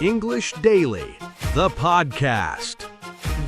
English Daily, the podcast.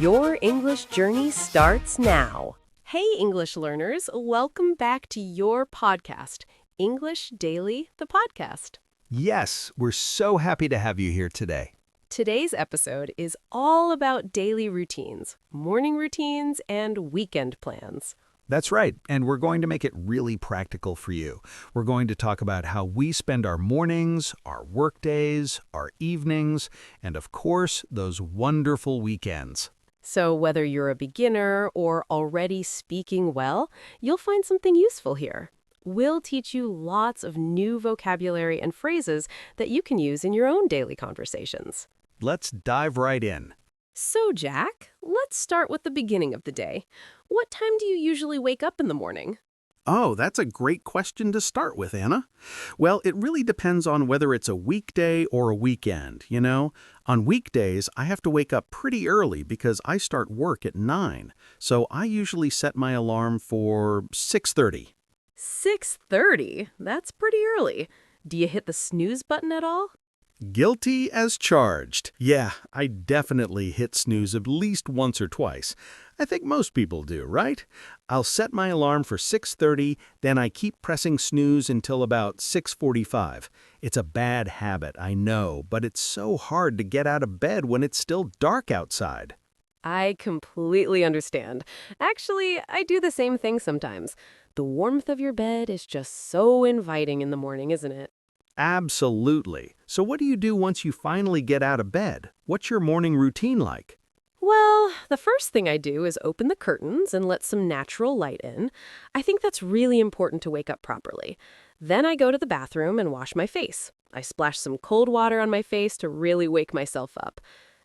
Your English journey starts now. Hey, English learners, welcome back to your podcast, English Daily, the podcast. Yes, we're so happy to have you here today. Today's episode is all about daily routines, morning routines, and weekend plans. That's right, and we're going to make it really practical for you. We're going to talk about how we spend our mornings, our workdays, our evenings, and of course, those wonderful weekends. So whether you're a beginner or already speaking well, you'll find something useful here. We'll teach you lots of new vocabulary and phrases that you can use in your own daily conversations. Let's dive right in. So, Jack, let's start with the beginning of the day. What time do you usually wake up in the morning? Oh, that's a great question to start with, Anna. Well, it really depends on whether it's a weekday or a weekend, you know? On weekdays, I have to wake up pretty early because I start work at 9. So I usually set my alarm for 6:30. 6:30? That's pretty early. Do you hit the snooze button at all? Guilty as charged. Yeah, I definitely hit snooze at least once or twice. I think most people do, right? I'll set my alarm for 6:30, then I keep pressing snooze until about 6:45. It's a bad habit, I know, but it's so hard to get out of bed when it's still dark outside. I completely understand. Actually, I do the same thing sometimes. The warmth of your bed is just so inviting in the morning, isn't it? Absolutely. So what do you do once you finally get out of bed? What's your morning routine like? Well, the first thing I do is open the curtains and let some natural light in. I think that's really important to wake up properly. Then I go to the bathroom and wash my face. I splash some cold water on my face to really wake myself up.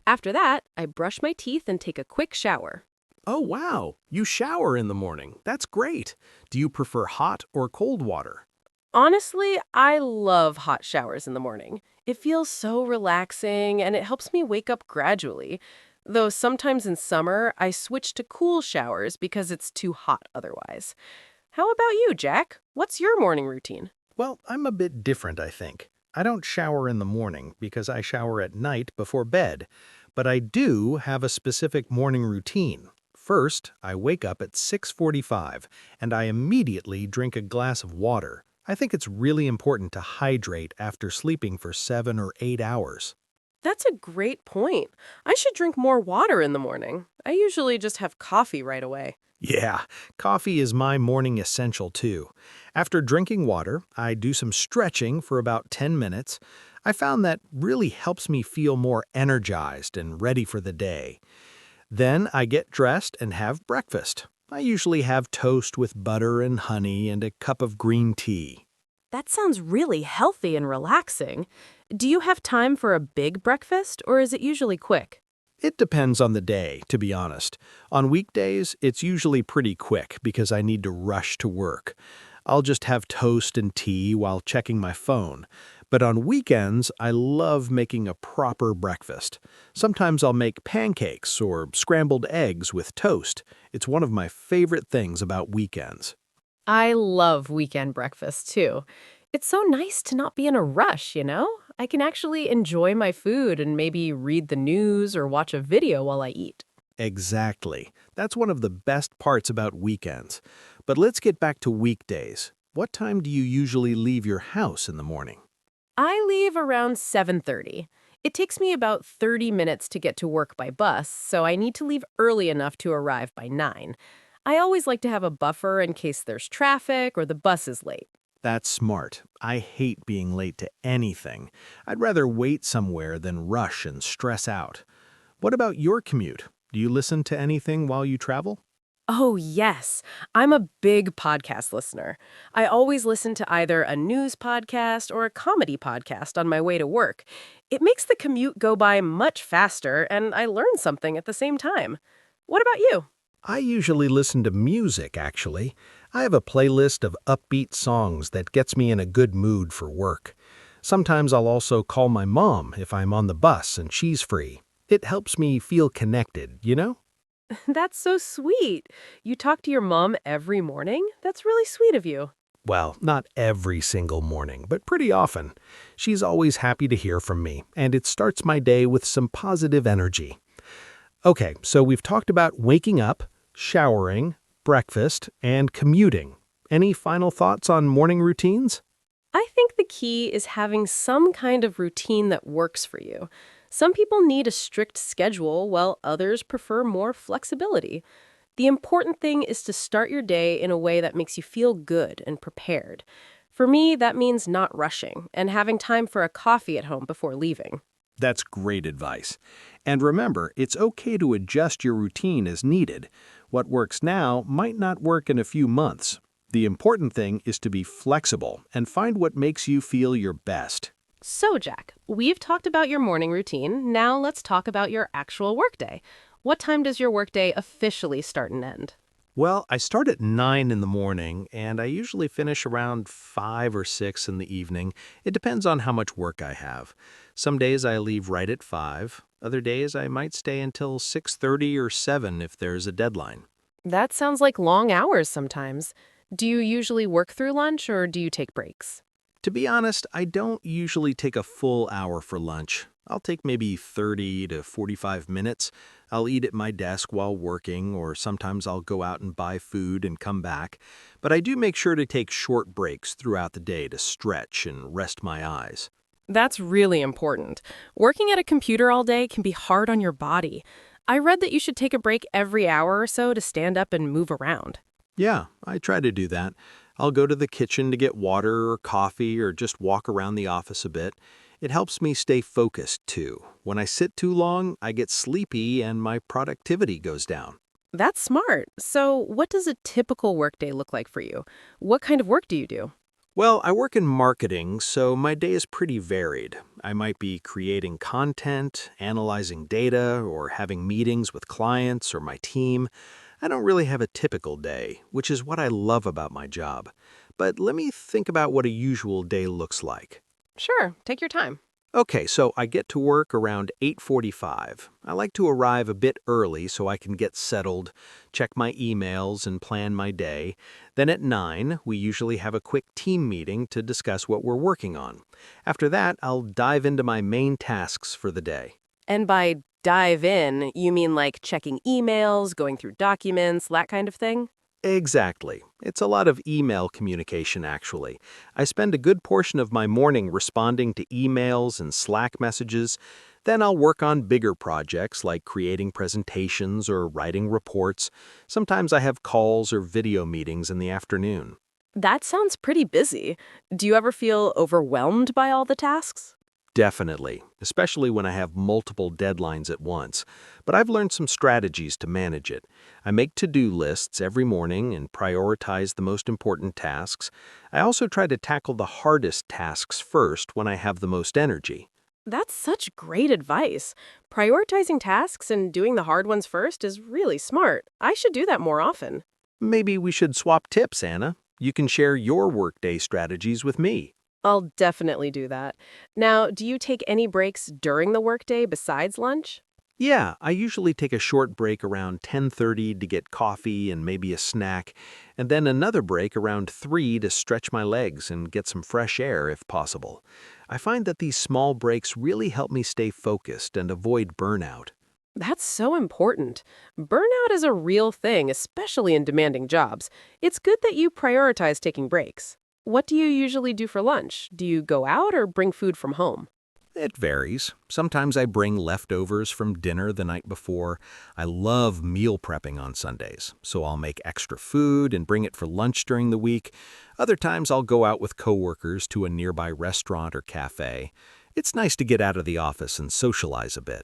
After that, I brush my teeth and take a quick shower. Oh, wow. You shower in the morning. That's great. Do you prefer hot or cold water? Honestly, I love hot showers in the morning. It feels so relaxing and it helps me wake up gradually. Though sometimes in summer, I switch to cool showers because it's too hot otherwise. How about you, Jack? What's your morning routine? Well, I'm a bit different, I think. I don't shower in the morning because I shower at night before bed, but I do have a specific morning routine. First, I wake up at 6:45 and I immediately drink a glass of water. I think it's really important to hydrate after sleeping for 7 or 8 hours. That's a great point. I should drink more water in the morning. I usually just have coffee right away. Yeah, coffee is my morning essential too. After drinking water, I do some stretching for about 10 minutes. I found that really helps me feel more energized and ready for the day. Then I get dressed and have breakfast. I usually have toast with butter and honey and a cup of green tea. That sounds really healthy and relaxing. Do you have time for a big breakfast, or is it usually quick? It depends on the day, to be honest. On weekdays, it's usually pretty quick because I need to rush to work. I'll just have toast and tea while checking my phone. But on weekends, I love making a proper breakfast. Sometimes I'll make pancakes or scrambled eggs with toast. It's one of my favorite things about weekends. I love weekend breakfast, too. It's so nice to not be in a rush, you know? I can actually enjoy my food and maybe read the news or watch a video while I eat. Exactly. That's one of the best parts about weekends. But let's get back to weekdays. What time do you usually leave your house in the morning? I leave around 7:30. It takes me about 30 minutes to get to work by bus, so I need to leave early enough to arrive by 9. I always like to have a buffer in case there's traffic or the bus is late. That's smart. I hate being late to anything. I'd rather wait somewhere than rush and stress out. What about your commute? Do you listen to anything while you travel? Oh, yes. I'm a big podcast listener. I always listen to either a news podcast or a comedy podcast on my way to work. It makes the commute go by much faster, and I learn something at the same time. What about you? I usually listen to music, actually. I have a playlist of upbeat songs that gets me in a good mood for work. Sometimes I'll also call my mom if I'm on the bus and she's free. It helps me feel connected, you know? That's so sweet. You talk to your mom every morning? That's really sweet of you. Well, not every single morning, but pretty often. She's always happy to hear from me, and it starts my day with some positive energy. Okay, so we've talked about waking up, showering, breakfast, and commuting. Any final thoughts on morning routines? I think the key is having some kind of routine that works for you. Some people need a strict schedule, while others prefer more flexibility. The important thing is to start your day in a way that makes you feel good and prepared. For me, that means not rushing and having time for a coffee at home before leaving. That's great advice. And remember, it's okay to adjust your routine as needed. What works now might not work in a few months. The important thing is to be flexible and find what makes you feel your best. So, Jack, we've talked about your morning routine. Now let's talk about your actual workday. What time does your workday officially start and end? Well, I start at 9 in the morning, and I usually finish around 5 or 6 in the evening. It depends on how much work I have. Some days I leave right at 5. Other days I might stay until 6:30 or 7 if there's a deadline. That sounds like long hours sometimes. Do you usually work through lunch or do you take breaks? To be honest, I don't usually take a full hour for lunch. I'll take maybe 30 to 45 minutes. I'll eat at my desk while working, or sometimes I'll go out and buy food and come back. But I do make sure to take short breaks throughout the day to stretch and rest my eyes. That's really important. Working at a computer all day can be hard on your body. I read that you should take a break every hour or so to stand up and move around. Yeah, I try to do that. I'll go to the kitchen to get water or coffee or just walk around the office a bit. It helps me stay focused, too. When I sit too long, I get sleepy and my productivity goes down. That's smart. So, what does a typical workday look like for you? What kind of work do you do? Well, I work in marketing, so my day is pretty varied. I might be creating content, analyzing data, or having meetings with clients or my team. I don't really have a typical day, which is what I love about my job. But let me think about what a usual day looks like. Sure, take your time. Okay, so I get to work around 8:45. I like to arrive a bit early so I can get settled, check my emails, and plan my day. Then at 9, we usually have a quick team meeting to discuss what we're working on. After that, I'll dive into my main tasks for the day. And by dive in, you mean like checking emails, going through documents, that kind of thing? Exactly. It's a lot of email communication, actually. I spend a good portion of my morning responding to emails and Slack messages. Then I'll work on bigger projects like creating presentations or writing reports. Sometimes I have calls or video meetings in the afternoon. That sounds pretty busy. Do you ever feel overwhelmed by all the tasks? Definitely, especially when I have multiple deadlines at once. But I've learned some strategies to manage it. I make to-do lists every morning and prioritize the most important tasks. I also try to tackle the hardest tasks first when I have the most energy. That's such great advice. Prioritizing tasks and doing the hard ones first is really smart. I should do that more often. Maybe we should swap tips, Anna. You can share your workday strategies with me. I'll definitely do that. Now, do you take any breaks during the workday besides lunch? Yeah, I usually take a short break around 10:30 to get coffee and maybe a snack, and then another break around 3 to stretch my legs and get some fresh air if possible. I find that these small breaks really help me stay focused and avoid burnout. That's so important. Burnout is a real thing, especially in demanding jobs. It's good that you prioritize taking breaks. What do you usually do for lunch? Do you go out or bring food from home? It varies. Sometimes I bring leftovers from dinner the night before. I love meal prepping on Sundays, so I'll make extra food and bring it for lunch during the week. Other times I'll go out with coworkers to a nearby restaurant or cafe. It's nice to get out of the office and socialize a bit.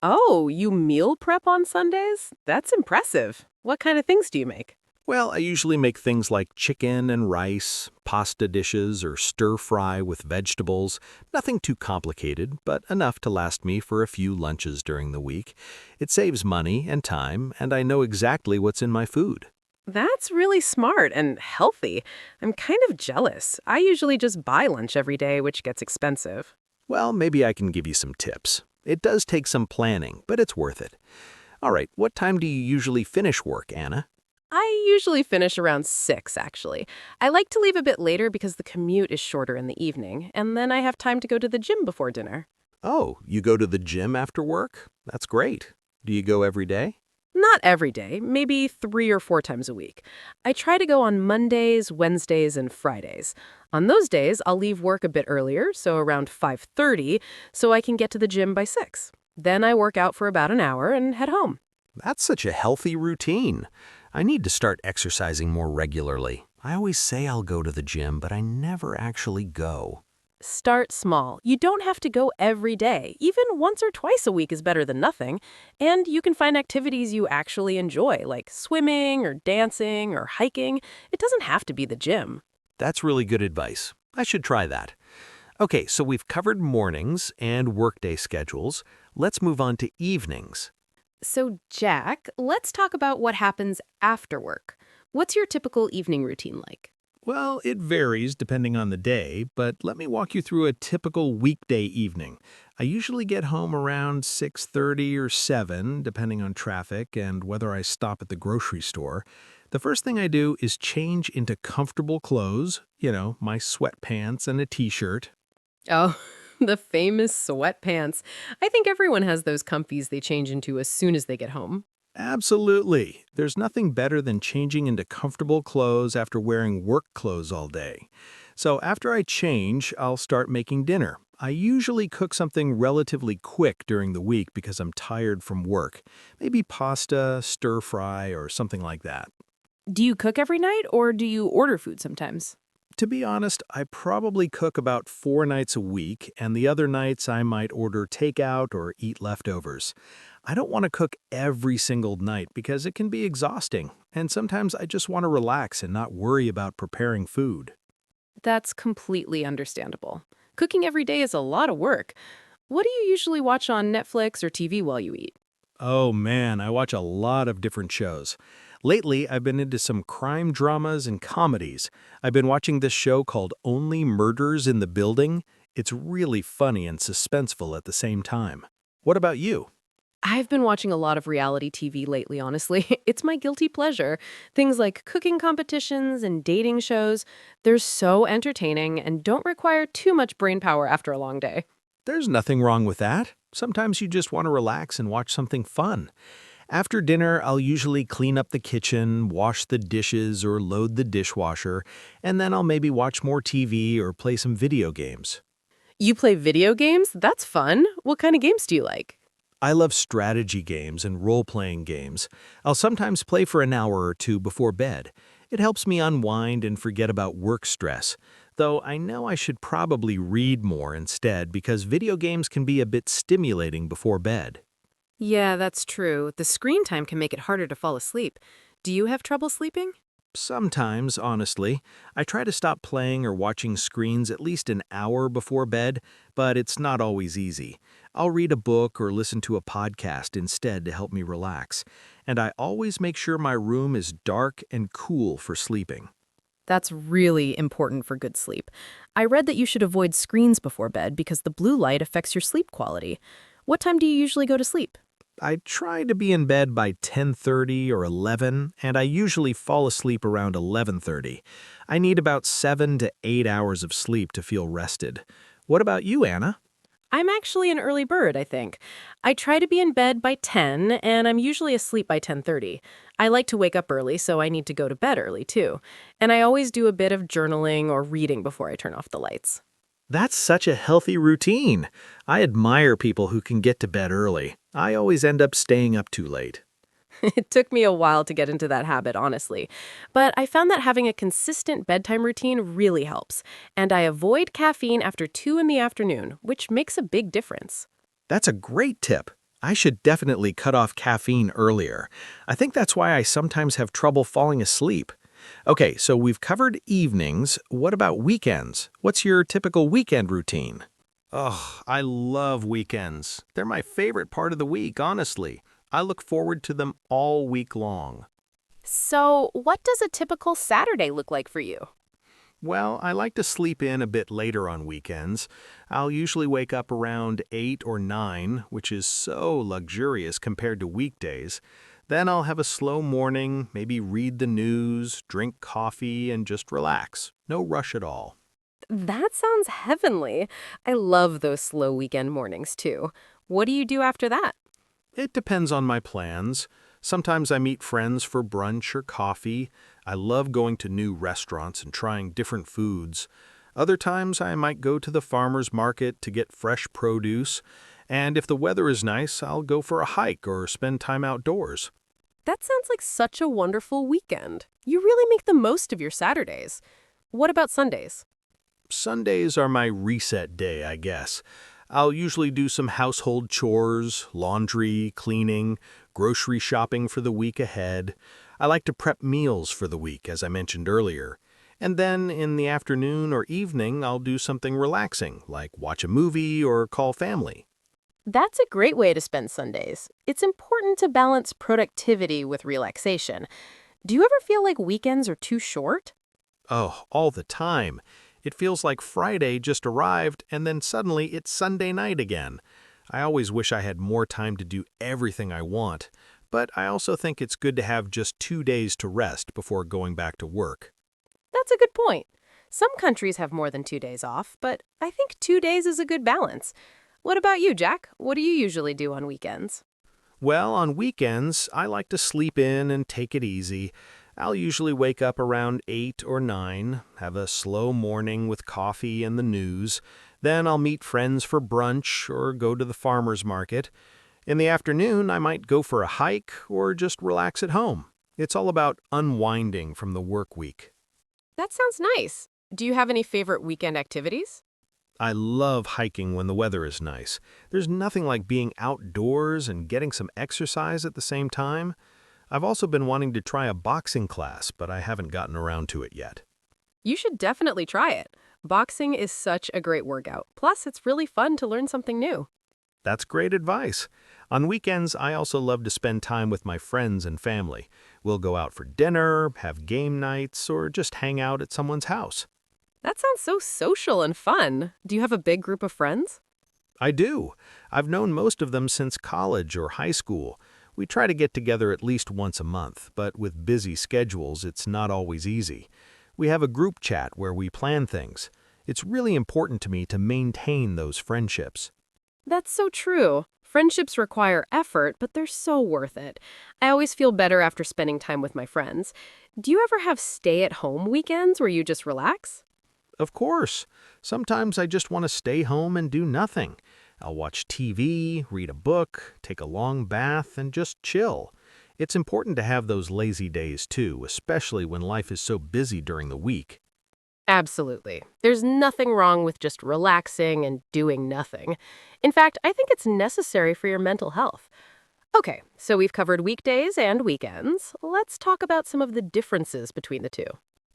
Oh, you meal prep on Sundays? That's impressive. What kind of things do you make? Well, I usually make things like chicken and rice, pasta dishes, or stir fry with vegetables. Nothing too complicated, but enough to last me for a few lunches during the week. It saves money and time, and I know exactly what's in my food. That's really smart and healthy. I'm kind of jealous. I usually just buy lunch every day, which gets expensive. Well, maybe I can give you some tips. It does take some planning, but it's worth it. All right, what time do you usually finish work, Anna? I usually finish around 6, actually. I like to leave a bit later because the commute is shorter in the evening, and then I have time to go to the gym before dinner. Oh, you go to the gym after work? That's great. Do you go every day? Not every day, maybe 3 or 4 times a week. I try to go on Mondays, Wednesdays, and Fridays. On those days, I'll leave work a bit earlier, so around 5:30, so I can get to the gym by 6. Then I work out for about an hour and head home. That's such a healthy routine. I need to start exercising more regularly. I always say I'll go to the gym, but I never actually go. Start small. You don't have to go every day. Even once or twice a week is better than nothing. And you can find activities you actually enjoy, like swimming or dancing or hiking. It doesn't have to be the gym. That's really good advice. I should try that. Okay, so we've covered mornings and workday schedules. Let's move on to evenings. So, Jack, let's talk about what happens after work. What's your typical evening routine like? Well, it varies depending on the day, but let me walk you through a typical weekday evening. I usually get home around 6:30 or 7, depending on traffic and whether I stop at the grocery store. The first thing I do is change into comfortable clothes, my sweatpants and a t-shirt. Oh, the famous sweatpants. I think everyone has those comfies they change into as soon as they get home. Absolutely. There's nothing better than changing into comfortable clothes after wearing work clothes all day. So after I change, I'll start making dinner. I usually cook something relatively quick during the week because I'm tired from work. Maybe pasta, stir fry, or something like that. Do you cook every night or do you order food sometimes? To be honest, I probably cook about 4 nights a week, and the other nights I might order takeout or eat leftovers. I don't want to cook every single night because it can be exhausting, and sometimes I just want to relax and not worry about preparing food. That's completely understandable. Cooking every day is a lot of work. What do you usually watch on Netflix or TV while you eat? Oh man, I watch a lot of different shows. Lately, I've been into some crime dramas and comedies. I've been watching this show called Only Murders in the Building. It's really funny and suspenseful at the same time. What about you? I've been watching a lot of reality TV lately, honestly. It's my guilty pleasure. Things like cooking competitions and dating shows. They're so entertaining and don't require too much brain power after a long day. There's nothing wrong with that. Sometimes you just want to relax and watch something fun. After dinner, I'll usually clean up the kitchen, wash the dishes, or load the dishwasher, and then I'll maybe watch more TV or play some video games. You play video games? That's fun. What kind of games do you like? I love strategy games and role-playing games. I'll sometimes play for an hour or two before bed. It helps me unwind and forget about work stress, though I know I should probably read more instead because video games can be a bit stimulating before bed. Yeah, that's true. The screen time can make it harder to fall asleep. Do you have trouble sleeping? Sometimes, honestly, I try to stop playing or watching screens at least an hour before bed, but it's not always easy. I'll read a book or listen to a podcast instead to help me relax, and I always make sure my room is dark and cool for sleeping. That's really important for good sleep. I read that you should avoid screens before bed because the blue light affects your sleep quality. What time do you usually go to sleep? I try to be in bed by 10:30 or 11, and I usually fall asleep around 11:30. I need about 7 to 8 hours of sleep to feel rested. What about you, Anna? I'm actually an early bird, I think. I try to be in bed by 10, and I'm usually asleep by 10:30. I like to wake up early, so I need to go to bed early, too. And I always do a bit of journaling or reading before I turn off the lights. That's such a healthy routine. I admire people who can get to bed early. I always end up staying up too late. It took me a while to get into that habit, honestly. But I found that having a consistent bedtime routine really helps. And I avoid caffeine after 2 in the afternoon, which makes a big difference. That's a great tip. I should definitely cut off caffeine earlier. I think that's why I sometimes have trouble falling asleep. Okay, so we've covered evenings. What about weekends? What's your typical weekend routine? Oh, I love weekends. They're my favorite part of the week, honestly. I look forward to them all week long. So, what does a typical Saturday look like for you? Well, I like to sleep in a bit later on weekends. I'll usually wake up around 8 or 9, which is so luxurious compared to weekdays. Then I'll have a slow morning, maybe read the news, drink coffee, and just relax. No rush at all. That sounds heavenly. I love those slow weekend mornings, too. What do you do after that? It depends on my plans. Sometimes I meet friends for brunch or coffee. I love going to new restaurants and trying different foods. Other times I might go to the farmer's market to get fresh produce. And if the weather is nice, I'll go for a hike or spend time outdoors. That sounds like such a wonderful weekend. You really make the most of your Saturdays. What about Sundays? Sundays are my reset day, I guess. I'll usually do some household chores, laundry, cleaning, grocery shopping for the week ahead. I like to prep meals for the week, as I mentioned earlier. And then in the afternoon or evening, I'll do something relaxing, like watch a movie or call family. That's a great way to spend Sundays. It's important to balance productivity with relaxation. Do you ever feel like weekends are too short? Oh, all the time. It feels like Friday just arrived and then suddenly it's Sunday night again. I always wish I had more time to do everything I want, but I also think it's good to have just 2 days to rest before going back to work. That's a good point. Some countries have more than 2 days off, but I think 2 days is a good balance. What about you, Jack? What do you usually do on weekends? Well, on weekends, I like to sleep in and take it easy. I'll usually wake up around 8 or 9, have a slow morning with coffee and the news. Then I'll meet friends for brunch or go to the farmer's market. In the afternoon, I might go for a hike or just relax at home. It's all about unwinding from the work week. That sounds nice. Do you have any favorite weekend activities? I love hiking when the weather is nice. There's nothing like being outdoors and getting some exercise at the same time. I've also been wanting to try a boxing class, but I haven't gotten around to it yet. You should definitely try it. Boxing is such a great workout. Plus, it's really fun to learn something new. That's great advice. On weekends, I also love to spend time with my friends and family. We'll go out for dinner, have game nights, or just hang out at someone's house. That sounds so social and fun. Do you have a big group of friends? I do. I've known most of them since college or high school. We try to get together at least once a month, but with busy schedules, it's not always easy. We have a group chat where we plan things. It's really important to me to maintain those friendships. That's so true. Friendships require effort, but they're so worth it. I always feel better after spending time with my friends. Do you ever have stay-at-home weekends where you just relax? Of course. Sometimes I just want to stay home and do nothing. I'll watch TV, read a book, take a long bath, and just chill. It's important to have those lazy days too, especially when life is so busy during the week. Absolutely. There's nothing wrong with just relaxing and doing nothing. In fact, I think it's necessary for your mental health. Okay, so we've covered weekdays and weekends. Let's talk about some of the differences between the two.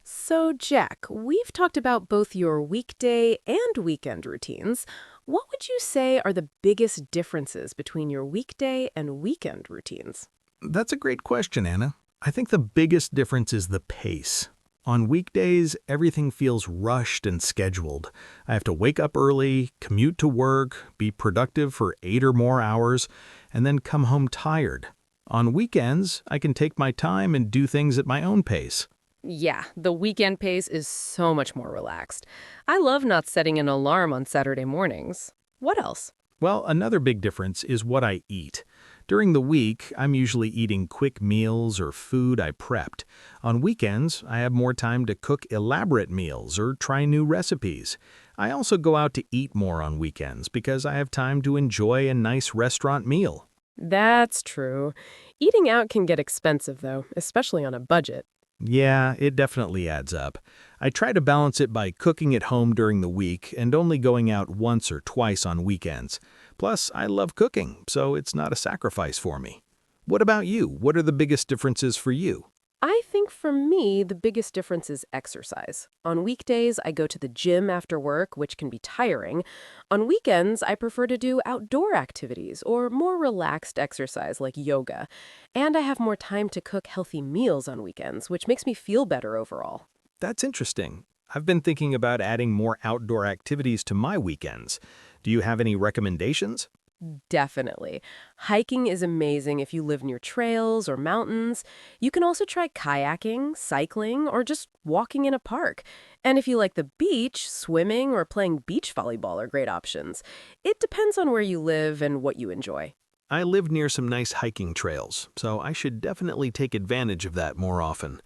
So, Jack, we've talked about both your weekday and weekend routines. What would you say are the biggest differences between your weekday and weekend routines? That's a great question, Anna. I think the biggest difference is the pace. On weekdays, everything feels rushed and scheduled. I have to wake up early, commute to work, be productive for 8 or more hours, and then come home tired. On weekends, I can take my time and do things at my own pace. Yeah, the weekend pace is so much more relaxed. I love not setting an alarm on Saturday mornings. What else? Well, another big difference is what I eat. During the week, I'm usually eating quick meals or food I prepped. On weekends, I have more time to cook elaborate meals or try new recipes. I also go out to eat more on weekends because I have time to enjoy a nice restaurant meal. That's true. Eating out can get expensive, though, especially on a budget. Yeah, it definitely adds up. I try to balance it by cooking at home during the week and only going out once or twice on weekends. Plus, I love cooking, so it's not a sacrifice for me. What about you? What are the biggest differences for you? I think for me, the biggest difference is exercise. On weekdays, I go to the gym after work, which can be tiring. On weekends, I prefer to do outdoor activities or more relaxed exercise like yoga. And I have more time to cook healthy meals on weekends, which makes me feel better overall. That's interesting. I've been thinking about adding more outdoor activities to my weekends. Do you have any recommendations? Definitely. Hiking is amazing if you live near trails or mountains. You can also try kayaking, cycling, or just walking in a park. And if you like the beach, swimming or playing beach volleyball are great options. It depends on where you live and what you enjoy. I live near some nice hiking trails, so I should definitely take advantage of that more often.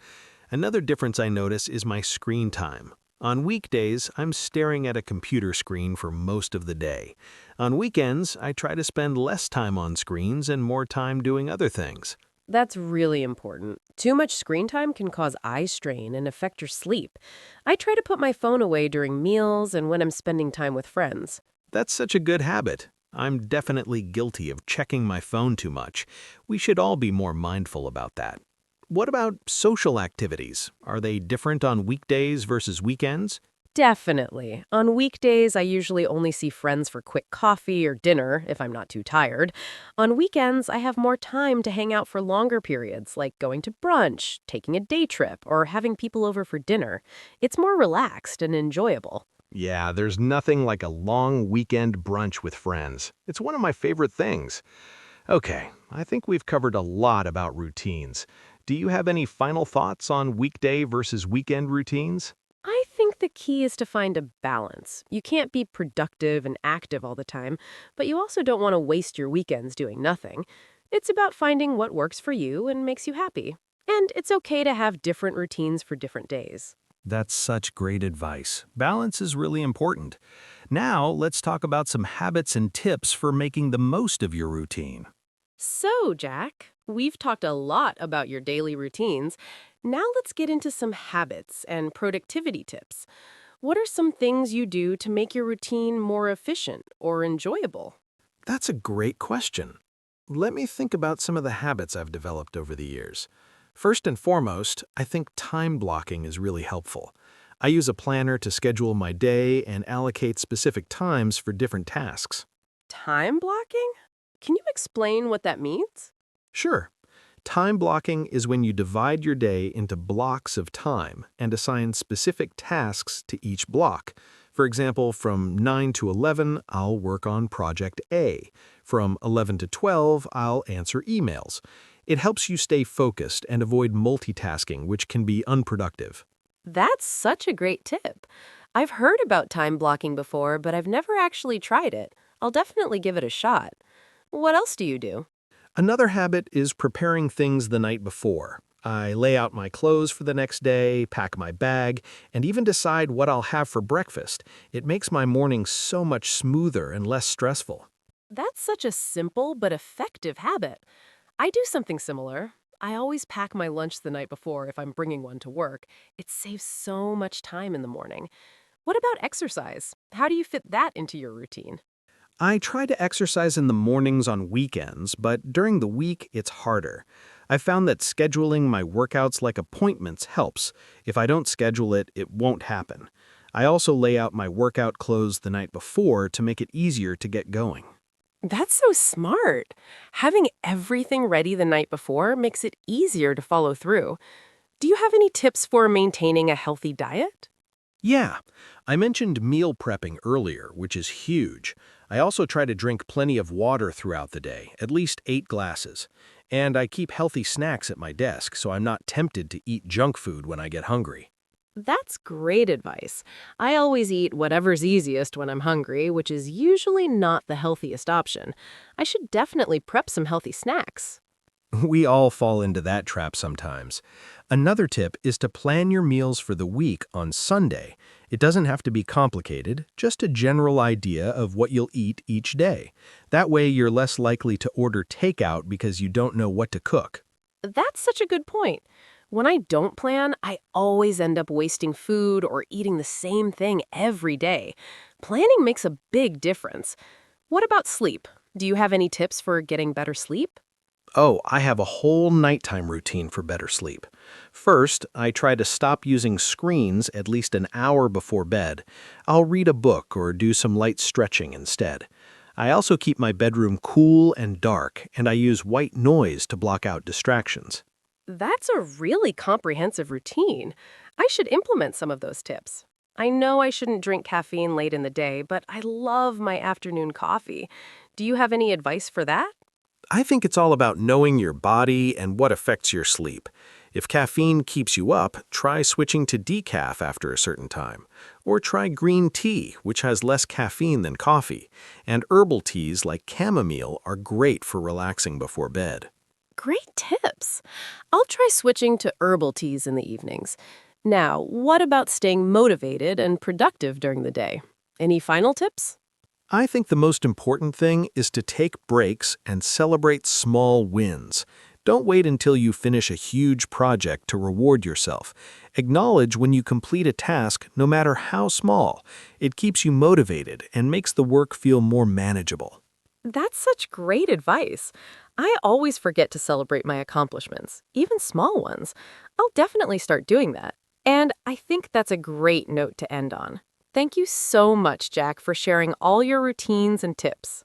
Another difference I notice is my screen time. On weekdays, I'm staring at a computer screen for most of the day. On weekends, I try to spend less time on screens and more time doing other things. That's really important. Too much screen time can cause eye strain and affect your sleep. I try to put my phone away during meals and when I'm spending time with friends. That's such a good habit. I'm definitely guilty of checking my phone too much. We should all be more mindful about that. What about social activities? Are they different on weekdays versus weekends? Definitely. On weekdays, I usually only see friends for quick coffee or dinner if I'm not too tired. On weekends, I have more time to hang out for longer periods, like going to brunch, taking a day trip, or having people over for dinner. It's more relaxed and enjoyable. Yeah, there's nothing like a long weekend brunch with friends. It's one of my favorite things. Okay, I think we've covered a lot about routines. Do you have any final thoughts on weekday versus weekend routines? I think the key is to find a balance. You can't be productive and active all the time, but you also don't want to waste your weekends doing nothing. It's about finding what works for you and makes you happy. And it's okay to have different routines for different days. That's such great advice. Balance is really important. Now, let's talk about some habits and tips for making the most of your routine. So, Jack, we've talked a lot about your daily routines. Now let's get into some habits and productivity tips. What are some things you do to make your routine more efficient or enjoyable? That's a great question. Let me think about some of the habits I've developed over the years. First and foremost, I think time blocking is really helpful. I use a planner to schedule my day and allocate specific times for different tasks. Time blocking? Can you explain what that means? Sure, time blocking is when you divide your day into blocks of time and assign specific tasks to each block. For example, from 9 to 11, I'll work on Project A. From 11 to 12, I'll answer emails. It helps you stay focused and avoid multitasking, which can be unproductive. That's such a great tip. I've heard about time blocking before, but I've never actually tried it. I'll definitely give it a shot. What else do you do? Another habit is preparing things the night before. I lay out my clothes for the next day, pack my bag, and even decide what I'll have for breakfast. It makes my morning so much smoother and less stressful. That's such a simple but effective habit. I do something similar. I always pack my lunch the night before if I'm bringing one to work. It saves so much time in the morning. What about exercise? How do you fit that into your routine? I try to exercise in the mornings on weekends, but during the week it's harder. I found that scheduling my workouts like appointments helps. If I don't schedule it, it won't happen. I also lay out my workout clothes the night before to make it easier to get going. That's so smart. Having everything ready the night before makes it easier to follow through. Do you have any tips for maintaining a healthy diet? Yeah, I mentioned meal prepping earlier, which is huge. I also try to drink plenty of water throughout the day, at least 8 glasses. And I keep healthy snacks at my desk so I'm not tempted to eat junk food when I get hungry. That's great advice. I always eat whatever's easiest when I'm hungry, which is usually not the healthiest option. I should definitely prep some healthy snacks. We all fall into that trap sometimes. Another tip is to plan your meals for the week on Sunday. It doesn't have to be complicated, just a general idea of what you'll eat each day. That way you're less likely to order takeout because you don't know what to cook. That's such a good point. When I don't plan, I always end up wasting food or eating the same thing every day. Planning makes a big difference. What about sleep? Do you have any tips for getting better sleep? Oh, I have a whole nighttime routine for better sleep. First, I try to stop using screens at least an hour before bed. I'll read a book or do some light stretching instead. I also keep my bedroom cool and dark, and I use white noise to block out distractions. That's a really comprehensive routine. I should implement some of those tips. I know I shouldn't drink caffeine late in the day, but I love my afternoon coffee. Do you have any advice for that? I think it's all about knowing your body and what affects your sleep. If caffeine keeps you up, try switching to decaf after a certain time. Or try green tea, which has less caffeine than coffee. And herbal teas like chamomile are great for relaxing before bed. Great tips. I'll try switching to herbal teas in the evenings. Now, what about staying motivated and productive during the day? Any final tips? I think the most important thing is to take breaks and celebrate small wins. Don't wait until you finish a huge project to reward yourself. Acknowledge when you complete a task, no matter how small. It keeps you motivated and makes the work feel more manageable. That's such great advice. I always forget to celebrate my accomplishments, even small ones. I'll definitely start doing that. And I think that's a great note to end on. Thank you so much, Jack, for sharing all your routines and tips.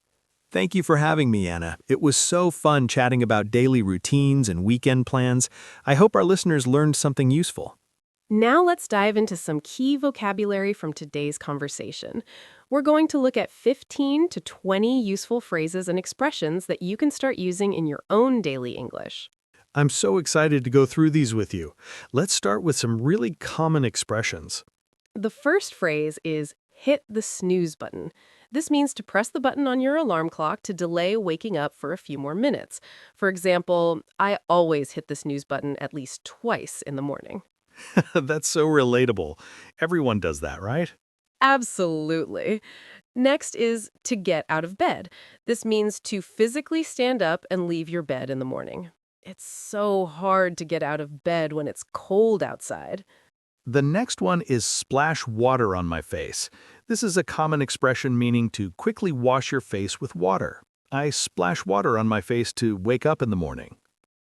Thank you for having me, Anna. It was so fun chatting about daily routines and weekend plans. I hope our listeners learned something useful. Now let's dive into some key vocabulary from today's conversation. We're going to look at 15 to 20 useful phrases and expressions that you can start using in your own daily English. I'm so excited to go through these with you. Let's start with some really common expressions. The first phrase is hit the snooze button. This means to press the button on your alarm clock to delay waking up for a few more minutes. For example, I always hit the snooze button at least twice in the morning. That's so relatable. Everyone does that, right? Absolutely. Next is to get out of bed. This means to physically stand up and leave your bed in the morning. It's so hard to get out of bed when it's cold outside. The next one is splash water on my face. This is a common expression meaning to quickly wash your face with water. I splash water on my face to wake up in the morning.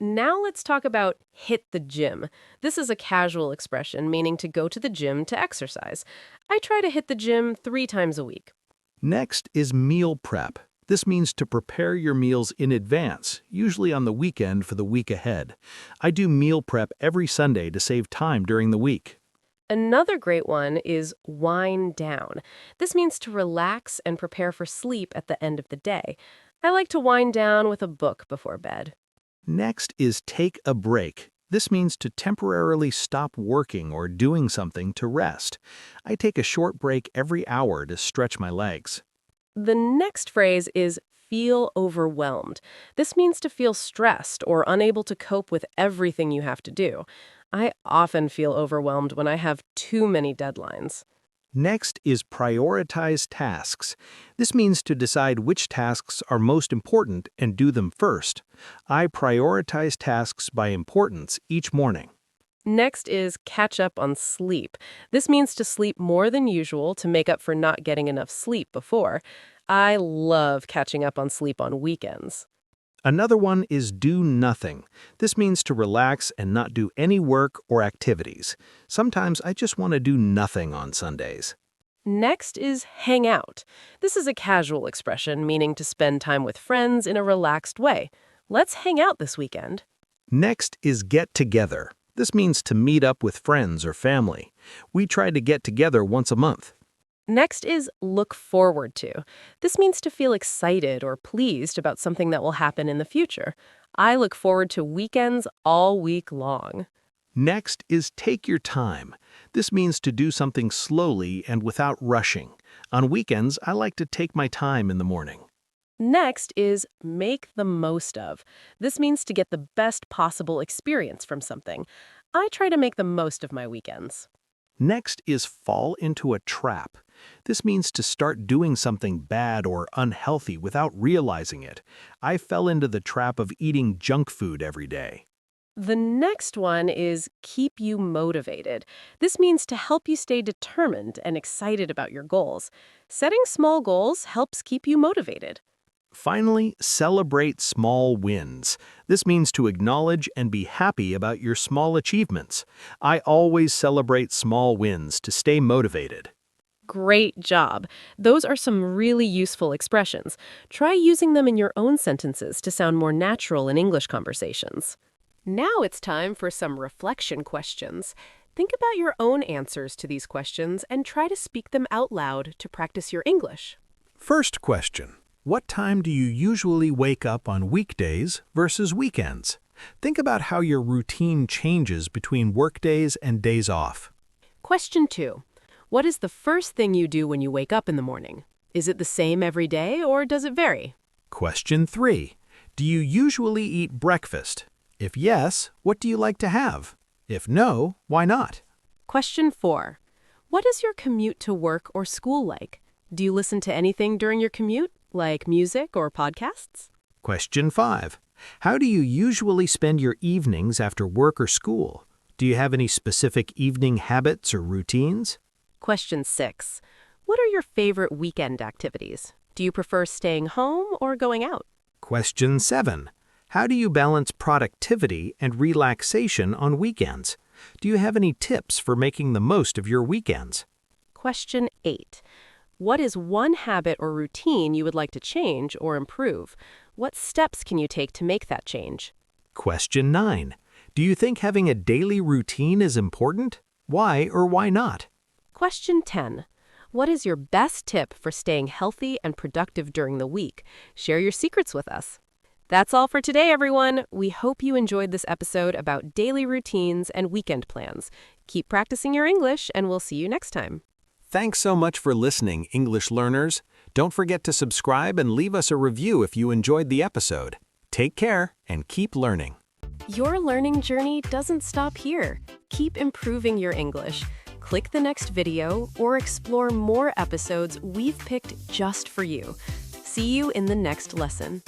Now let's talk about hit the gym. This is a casual expression meaning to go to the gym to exercise. I try to hit the gym 3 times a week. Next is meal prep. This means to prepare your meals in advance, usually on the weekend for the week ahead. I do meal prep every Sunday to save time during the week. Another great one is wind down. This means to relax and prepare for sleep at the end of the day. I like to wind down with a book before bed. Next is take a break. This means to temporarily stop working or doing something to rest. I take a short break every hour to stretch my legs. The next phrase is feel overwhelmed. This means to feel stressed or unable to cope with everything you have to do. I often feel overwhelmed when I have too many deadlines. Next is prioritize tasks. This means to decide which tasks are most important and do them first. I prioritize tasks by importance each morning. Next is catch up on sleep. This means to sleep more than usual to make up for not getting enough sleep before. I love catching up on sleep on weekends. Another one is do nothing. This means to relax and not do any work or activities. Sometimes I just want to do nothing on Sundays. Next is hang out. This is a casual expression meaning to spend time with friends in a relaxed way. Let's hang out this weekend. Next is get together. This means to meet up with friends or family. We try to get together once a month. Next is look forward to. This means to feel excited or pleased about something that will happen in the future. I look forward to weekends all week long. Next is take your time. This means to do something slowly and without rushing. On weekends, I like to take my time in the morning. Next is make the most of. This means to get the best possible experience from something. I try to make the most of my weekends. Next is fall into a trap. This means to start doing something bad or unhealthy without realizing it. I fell into the trap of eating junk food every day. The next one is keep you motivated. This means to help you stay determined and excited about your goals. Setting small goals helps keep you motivated. Finally, celebrate small wins. This means to acknowledge and be happy about your small achievements. I always celebrate small wins to stay motivated. Great job. Those are some really useful expressions. Try using them in your own sentences to sound more natural in English conversations. Now it's time for some reflection questions. Think about your own answers to these questions and try to speak them out loud to practice your English. First question. What time do you usually wake up on weekdays versus weekends? Think about how your routine changes between workdays and days off. Question 2. What is the first thing you do when you wake up in the morning? Is it the same every day or does it vary? Question 3. Do you usually eat breakfast? If yes, what do you like to have? If no, why not? Question 4. What is your commute to work or school like? Do you listen to anything during your commute, like music or podcasts? Question 5. How do you usually spend your evenings after work or school? Do you have any specific evening habits or routines? Question 6. What are your favorite weekend activities? Do you prefer staying home or going out? Question 7. How do you balance productivity and relaxation on weekends? Do you have any tips for making the most of your weekends? Question 8. What is one habit or routine you would like to change or improve? What steps can you take to make that change? Question 9. Do you think having a daily routine is important? Why or why not? Question 10. What is your best tip for staying healthy and productive during the week? Share your secrets with us. That's all for today, everyone. We hope you enjoyed this episode about daily routines and weekend plans. Keep practicing your English, and we'll see you next time. Thanks so much for listening, English learners. Don't forget to subscribe and leave us a review if you enjoyed the episode. Take care and keep learning. Your learning journey doesn't stop here. Keep improving your English. Click the next video or explore more episodes we've picked just for you. See you in the next lesson.